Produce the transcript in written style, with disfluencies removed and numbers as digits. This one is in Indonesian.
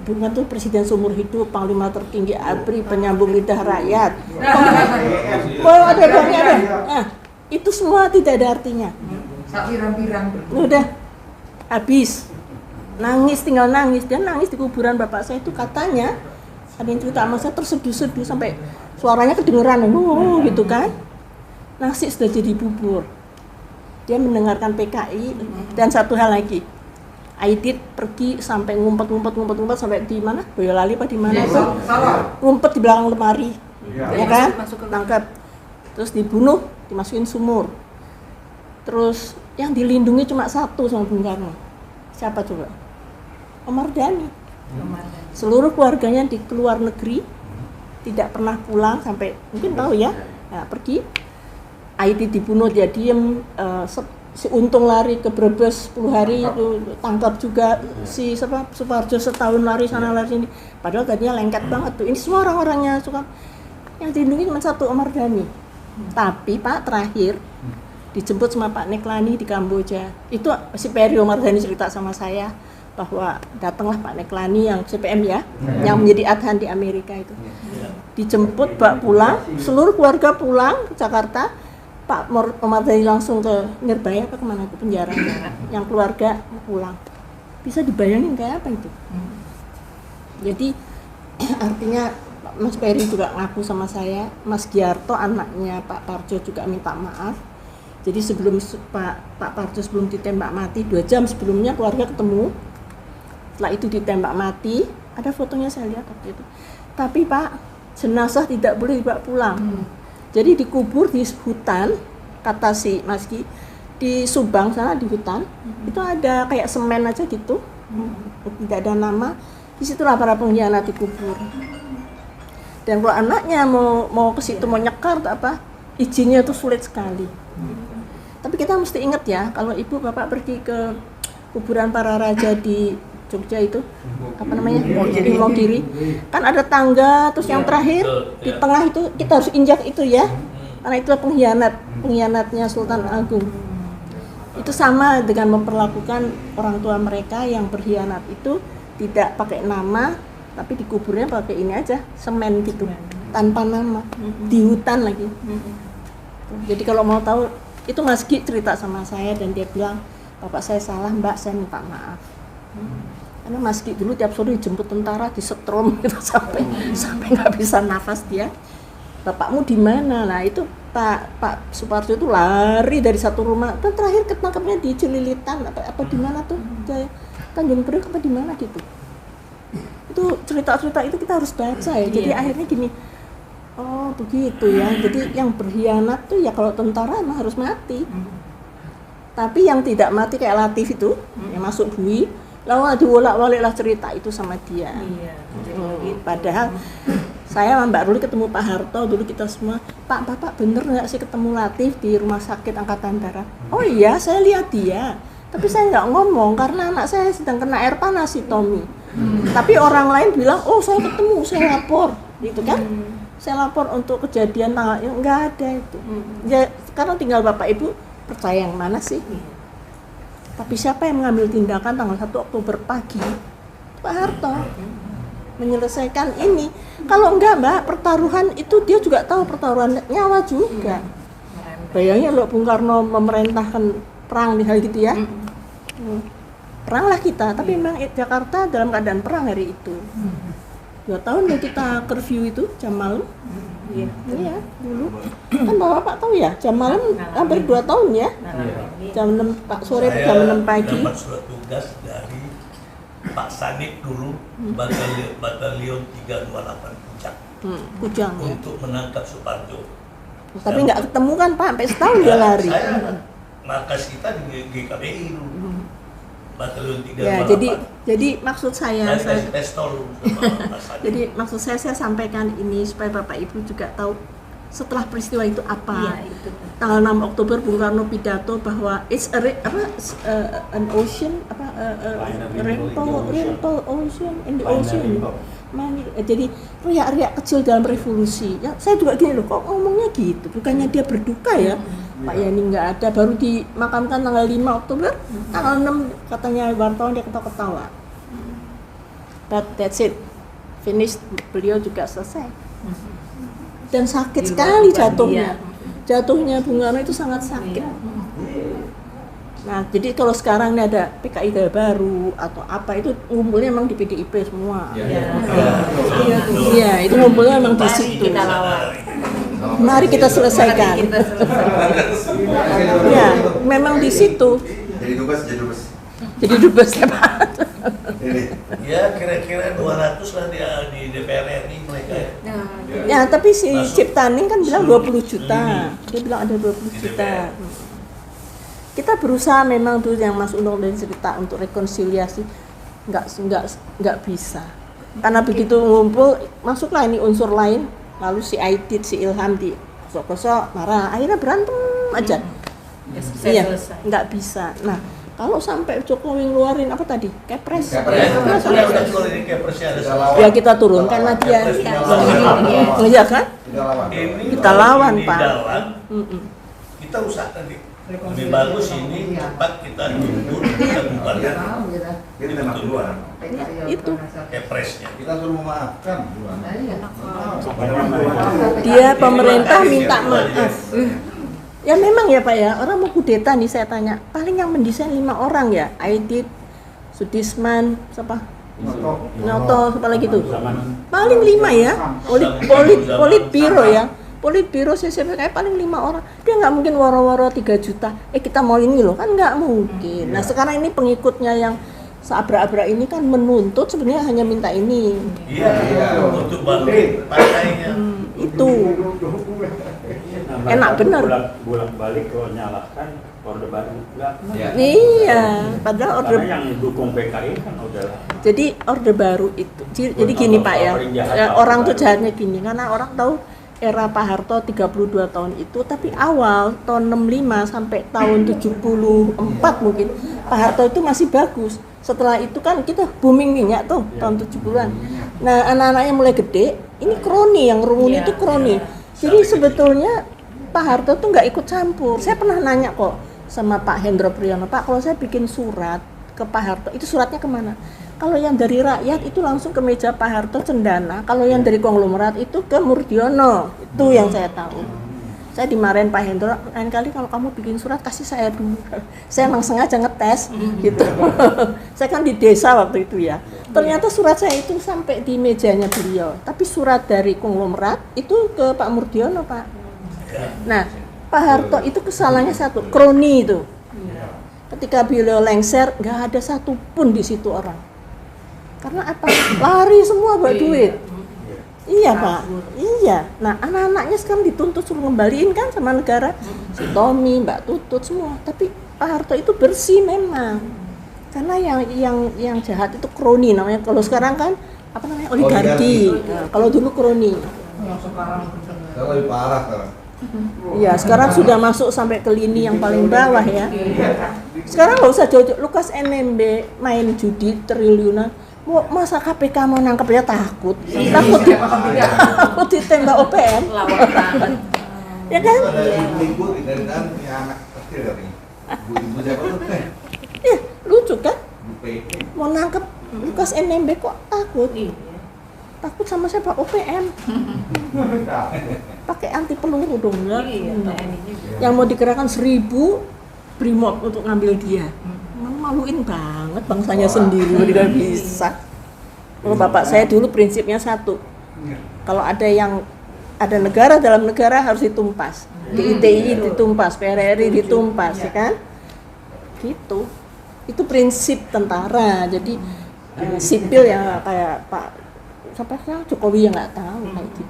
Bung Karno itu presiden seumur hidup, panglima tertinggi ABRI, penyambung lidah rakyat. Oh ada banyak ada. Nah, itu semua tidak ada artinya. Udah habis. Nangis, tinggal nangis. Dia nangis di kuburan bapak saya itu katanya ada yang cerita sama saya terseduh-seduh sampai suaranya kedengeran, gitu kan. Nasi sudah jadi bubur. Dia mendengarkan PKI dan satu hal lagi. Aidit pergi sampai ngumpet sampai di mana? Boyolali apa di mana itu? Ngumpet di belakang lemari. Ya kan? Tangkap. Terus dibunuh, dimasukin sumur. Terus yang dilindungi cuma satu sama Bung Karno. Siapa coba? Omar Dhani. Seluruh keluarganya di luar negeri, tidak pernah pulang sampai mungkin tahu ya. Nah, pergi. Aidit dibunuh, dia diem. Si Untung lari ke Brebes 10 hari itu tangkap juga si Suparjo setahun lari sana lari sini. Padahal tadinya lengket banget tuh. Ini semua orang-orangnya suka. Yang dilindungi cuma satu, Omar Dhani. Tapi Pak terakhir dijemput sama Pak Neklani di Kamboja. Itu si Peri Omar Dhani cerita sama saya bahwa datanglah Pak Neklani yang CPM ya, yang menjadi adhan di Amerika itu. Dijemput, bawa pulang, seluruh keluarga pulang ke Jakarta. Pak Omar Dhani langsung ke Nirbaya apa kemana ke penjara. Yang keluarga pulang. Bisa dibayangin kayak apa itu? Jadi artinya Mas Peri juga ngaku sama saya, Mas Giarto anaknya Pak Parjo juga minta maaf. Jadi sebelum Pak Parjo sebelum ditembak mati 2 jam sebelumnya keluarga ketemu. Setelah itu ditembak mati, ada fotonya saya lihat waktu itu. Tapi Pak, jenazah tidak boleh dibawa pulang. Jadi dikubur di hutan, kata si Mas Ki, di Subang sana di hutan, itu ada kayak semen aja gitu, tidak ada nama. Disitulah para pengkhianat dikubur. Dan kalau anaknya mau ke situ mau nyekar atau apa, izinnya itu sulit sekali. Tapi kita mesti ingat ya, kalau ibu bapak pergi ke kuburan para raja di Jogja itu, apa namanya, Imogiri, kan ada tangga, terus yang terakhir di tengah itu kita harus injak itu ya, karena itu pengkhianatnya Sultan Agung. Itu sama dengan memperlakukan orang tua mereka yang berkhianat itu tidak pakai nama, tapi dikuburnya pakai ini aja, semen gitu, tanpa nama, di hutan lagi. Jadi kalau mau tahu, itu Mas Gi cerita sama saya dan dia bilang, bapak saya salah mbak, saya minta maaf. Karena Mas Ki dulu tiap sore dijemput tentara, disetrum gitu sampai nggak bisa nafas dia. Bapakmu di mana? Nah itu Pak Suparjo itu lari dari satu rumah. Dan terakhir ketangkapnya di Cililitan apa di mana tuh? Tanjung Priok apa di mana gitu. Itu cerita-cerita itu kita harus baca ya. Jadi akhirnya gini. Oh begitu ya. Jadi yang berkhianat tuh ya kalau tentara emang harus mati. Tapi yang tidak mati kayak Latif itu, yang masuk bui. Lalu diwolak-waliklah cerita itu sama dia. Padahal saya sama Mbak Ruli ketemu Pak Harto dulu, kita semua, Pak Bapak bener nggak sih ketemu Latif di rumah sakit Angkatan Darat? Oh iya, saya lihat dia. Tapi saya nggak ngomong karena anak saya sedang kena air panas si Tommy. Tapi orang lain bilang, oh saya ketemu, saya lapor, gitu kan? Saya lapor untuk kejadian tanggal nggak ada itu. Ya sekarang tinggal Bapak Ibu percaya yang mana sih? Tapi siapa yang mengambil tindakan tanggal 1 Oktober pagi? Pak Harto menyelesaikan ini. Kalau enggak Mbak, pertaruhan itu dia juga tahu pertaruhan nyawa juga. Bayangin loh Bung Karno memerintahkan perang di hari gitu ya. Peranglah kita, tapi memang Jakarta dalam keadaan perang hari itu. 2 tahun ya kita curfew itu jam malam. Iya, dulu. Kan Bapak tahu ya, jam malam hampir 2 tahun ya. Jam 6 sore jam 6 pagi. Dapat surat tugas dari Pak Sanik dulu, batalion 328 Kujang. Kujang ya. Untuk menangkap Suparjo. Tapi nggak ketemu kan Pak, sampai setahun dia lari. Saya markas kita di GKBI dulu. Batalion 328. Ya, jadi maksud saya jadi maksud saya sampaikan ini supaya Bapak Ibu juga tahu setelah peristiwa itu apa. Tanggal 6 Oktober Bung Karno pidato bahwa it's an ocean rainbow ocean in the ocean. Jadi riak-riak kecil dalam revolusi. Ya, saya juga gini loh, kok ngomongnya gitu. Bukannya dia berduka ya. Pak Yani nggak ada, baru dimakamkan tanggal 5 Oktober, tanggal 6 katanya wartawan dia ketawa-ketawa. but that's it, finish, beliau juga selesai. Dan sakit sekali jatuhnya Bung Karno itu sangat sakit. Nah, jadi kalau sekarang ini ada PKI baru atau apa, itu ngumpulnya memang di PDIP semua. Iya, itu ngumpulnya memang di situ. Kita lawan. Mari kita selesaikan. Ya, memang di situ. Jadi dubes ya Pak. Ya kira-kira 200 lah di DPR RI mereka ya. Ya, tapi si Ciptaning kan bilang 20 juta. Dia bilang ada 20 juta. Kita berusaha memang tuh yang Mas Untung dan cerita untuk rekonsiliasi, nggak bisa. Karena begitu ngumpul, masuklah ini unsur lain, lalu si Aidit, si Ilham di kosok-kosok marah, akhirnya berantem aja. Iya, nggak bisa. Nah, kalau sampai Jokowi ngeluarin apa tadi? Kepres. Ya kita turunkan lah dia. Iya kan? Kita lawan Pak. Kita usahakan lebih bagus ini cepat kita mundur, kita bubarkan. Kita tembak duluan. Itu Kepresnya. Kita suruh memaafkan. dia pemerintah minta maaf. Ya memang ya Pak ya, orang mau kudeta nih saya tanya, paling yang mendesain 5 orang ya, Aidit, Sudisman, siapa? Noto, apa lagi tuh? Paling 5 ya, Politbiro ya. Politbiro CCP kayak paling 5 orang, dia nggak mungkin woro-woro 3 juta, kita mau ini loh, kan nggak mungkin. Nah sekarang ini pengikutnya yang seabrak-abrak ini kan menuntut sebenarnya hanya minta ini. Iya, untuk bangkit partainya. Itu enak bener. Bolak-balik kalau nyalakan Orde Baru enggak. Iya, padahal Karena yang dukung PKI kan udah. Jadi Orde Baru itu, jadi gini Pak ya, orang tuh jahatnya gini, karena orang tahu era Pak Harto 32 tahun itu, tapi awal tahun 65 sampai tahun 74 mungkin Pak Harto itu masih bagus. Setelah itu kan kita booming minyak tuh tahun 70-an. Nah anak-anaknya mulai gede, ini kroni, yang rumun itu kroni. Jadi sebetulnya Pak Harto tuh nggak ikut campur. Saya pernah nanya kok sama Pak Hendro Priyono, Pak kalau saya bikin surat ke Pak Harto, itu suratnya kemana? Kalau yang dari rakyat itu langsung ke meja Pak Harto Cendana, kalau yang dari konglomerat itu ke Murdiono, itu yang saya tahu. Saya dimarahin Pak Hendro, lain kali kalau kamu bikin surat kasih saya dulu. Saya emang sengaja ngetes gitu. Saya kan di desa waktu itu ya. Ternyata surat saya itu sampai di mejanya beliau, tapi surat dari konglomerat itu ke Pak Murdiono Pak. Nah, Pak Harto itu kesalahannya satu, kroni itu. Ketika beliau lengser, nggak ada satupun di situ orang. Karena apa? Lari semua buat duit. Iya Pak, iya. Nah anak-anaknya sekarang dituntut suruh ngembaliin kan sama negara. Si Tommy, Mbak Tutut semua. Tapi Pak Harto itu bersih memang. Karena yang jahat itu kroni namanya. Kalau sekarang kan apa namanya, oligarki. Nah, kalau dulu kroni. Sekarang lebih parah sekarang. Iya, sekarang sudah masuk sampai ke lini yang paling bawah ya. Sekarang nggak usah jauh-jauh. Lukas NMB main judi triliunan. Masa KPK mau nangkep dia takut ditembak OPM. Ya kan? Ibu dari dan punya anak kecil katanya. Ibu siapa tuh? Iya, lucu kan? Bu PP. Mau nangkep Lukas NMB kok takut? Takut sama siapa? OPM. Pakai anti peluru dong ya. Yang mau dikerahkan 1000 Brimob untuk ngambil dia. Maluin banget bangsanya sendiri, tidak bisa. Kalau bapak saya dulu prinsipnya satu, kalau ada negara dalam negara harus ditumpas, DITI ditumpas, PRRI ditumpas, ya kan? Gitu. Itu prinsip tentara. Jadi sipil yang kayak Pak siapa Jokowi yang nggak tahu kayak gitu.